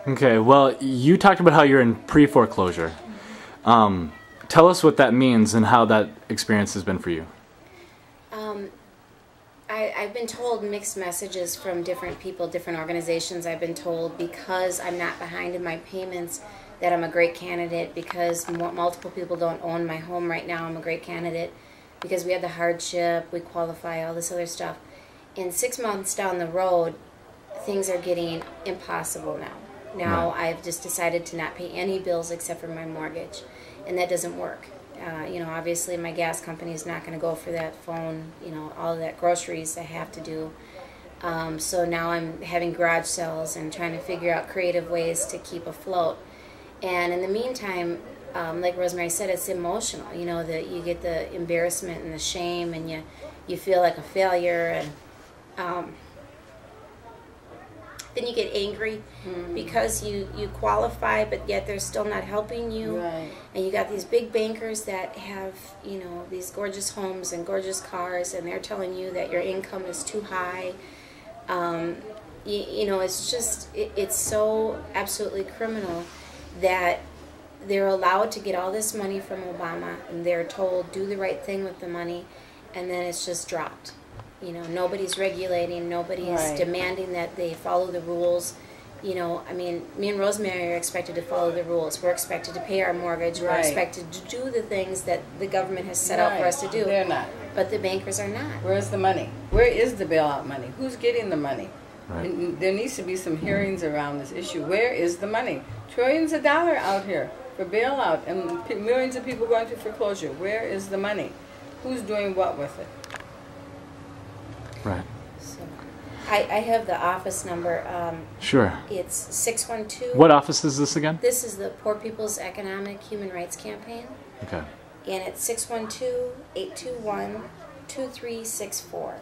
Okay, well, you talked about how you're in pre-foreclosure. Tell us what that means and how that experience has been for you. I've been told mixed messages from different people, different organizations. I've been told because I'm not behind in my payments that I'm a great candidate, because multiple people don't own my home right now, I'm a great candidate, because we had the hardship, we qualify, all this other stuff. And 6 months down the road, things are getting impossible now. Now I've just decided to not pay any bills except for my mortgage, and that doesn't work. You know, obviously my gas company is not going to go for that phone, you know, all of that groceries I have to do. So now I'm having garage sales and trying to figure out creative ways to keep afloat. And in the meantime, like Rosemary said, it's emotional. You know, that you get the embarrassment and the shame, and you feel like a failure, and then you get angry because you qualify, but yet they're still not helping you. Right. And you got these big bankers that have, you know, these gorgeous homes and gorgeous cars, and they're telling you that your income is too high. You know, it's just, it's so absolutely criminal that they're allowed to get all this money from Obama, and they're told do the right thing with the money, and then it's just dropped. You know, nobody's regulating, nobody's demanding that they follow the rules. You know, I mean, me and Rosemary are expected to follow the rules. We're expected to pay our mortgage. We're expected to do the things that the government has set out for us to do. They're not. But the bankers are not. Where's the money? Where is the bailout money? Who's getting the money? Right. And there needs to be some hearings around this issue. Where is the money? Trillions of dollars out here for bailout, and millions of people going through foreclosure. Where is the money? Who's doing what with it? Right. So, I have the office number. Sure. It's 612. What office is this again? This is the Poor People's Economic Human Rights Campaign. Okay. And it's 612-821-2364.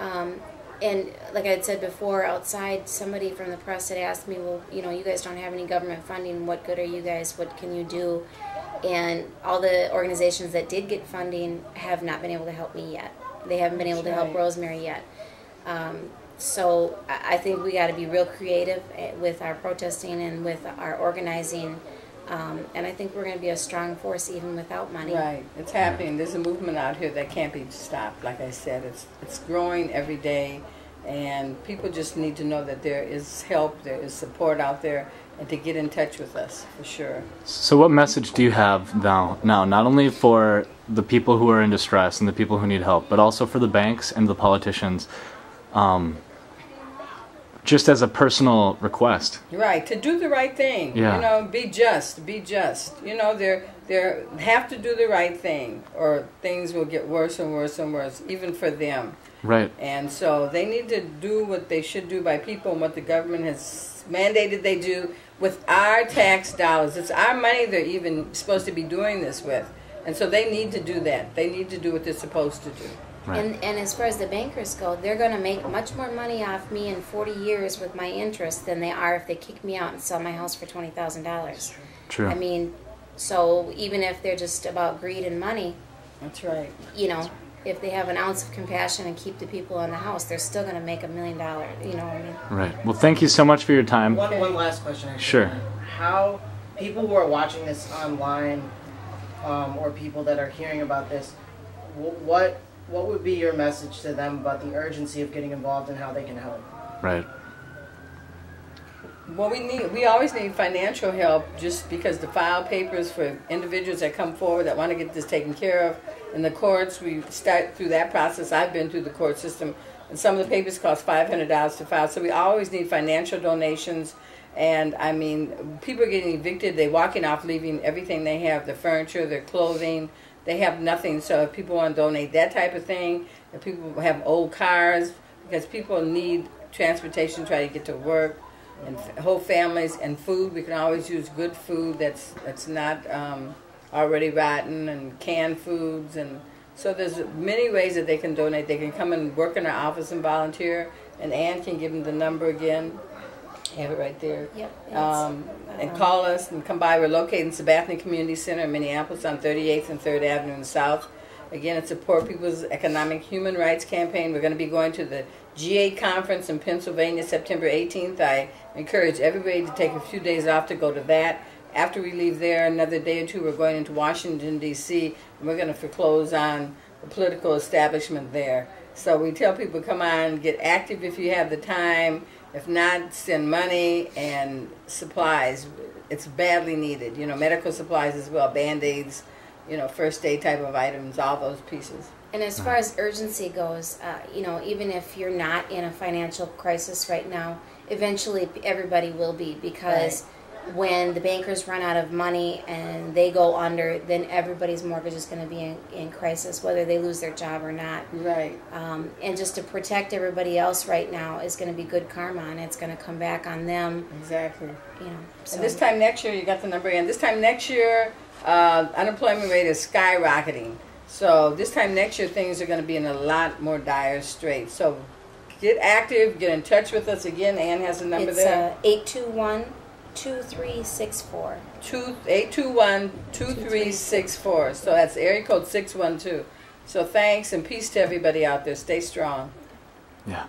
And like I had said before, outside, somebody from the press had asked me, well, you know, you guys don't have any government funding. What good are you guys? What can you do? And all the organizations that did get funding have not been able to help me yet. They haven't been able to help Rosemary yet. So I think we got to be real creative with our protesting and with our organizing. And I think we're going to be a strong force even without money. Right. It's happening. There's a movement out here that can't be stopped. Like I said, it's growing every day, and people just need to know that there is help, there is support out there, and to get in touch with us, for sure. So what message do you have now, not only for the people who are in distress and the people who need help, but also for the banks and the politicians, just as a personal request? Right, to do the right thing. Yeah. You know, be just, be just. You know, they have to do the right thing, or things will get worse and worse and worse, even for them. Right. And so they need to do what they should do by people and what the government has mandated they do with our tax dollars. It's our money they're even supposed to be doing this with. And so they need to do that. They need to do what they're supposed to do. Right. And as far as the bankers go, they're going to make much more money off me in 40 years with my interest than they are if they kick me out and sell my house for $20,000. True. I mean, so even if they're just about greed and money, That's right. you know, if they have an ounce of compassion and keep the people in the house, they're still going to make $1 million. You know what I mean? Right. Well, thank you so much for your time. One last question, actually. Sure. How people who are watching this online, or people that are hearing about this, what would be your message to them about the urgency of getting involved and how they can help? Right. Well, we always need financial help, just because the file papers for individuals that come forward that want to get this taken care of in the courts, we start through that process. I've been through the court system, and some of the papers cost $500 to file, so we always need financial donations. And I mean, people are getting evicted, they're walking off, leaving everything they have, their furniture, their clothing, they have nothing. So if people want to donate that type of thing, if people have old cars, because people need transportation to try to get to work, and whole families, and food, we can always use good food that's not already rotten, and canned foods. And so there's many ways that they can donate. They can come and work in our office and volunteer, and Ann can give them the number again. I have it right there. Yep. And call us and come by. We're located in Sabathani Community Center in Minneapolis on 38th and 3rd Avenue in the South. Again, it's a Poor People's Economic Human Rights Campaign. We're going to be going to the G8 conference in Pennsylvania, September 18th. I encourage everybody to take a few days off to go to that. After we leave there, another day or two, we're going into Washington, D.C., and we're going to foreclose on the political establishment there. So we tell people, come on, get active if you have the time. If not, send money and supplies. It's badly needed. You know, medical supplies as well, Band-Aids, you know, first aid type of items, all those pieces. And as far as urgency goes, you know, even if you're not in a financial crisis right now, eventually everybody will be, because when the bankers run out of money and they go under, then everybody's mortgage is going to be in crisis, whether they lose their job or not. Right. And just to protect everybody else right now is going to be good karma, and it's going to come back on them. Exactly. You know. So. And this time next year, you got the number in. This time next year, unemployment rate is skyrocketing. So this time next year, things are going to be in a lot more dire straits. So get active, get in touch with us again. Ann has a number there. It's 821-2364. 821-2364. So that's area code 612. So thanks and peace to everybody out there. Stay strong. Yeah.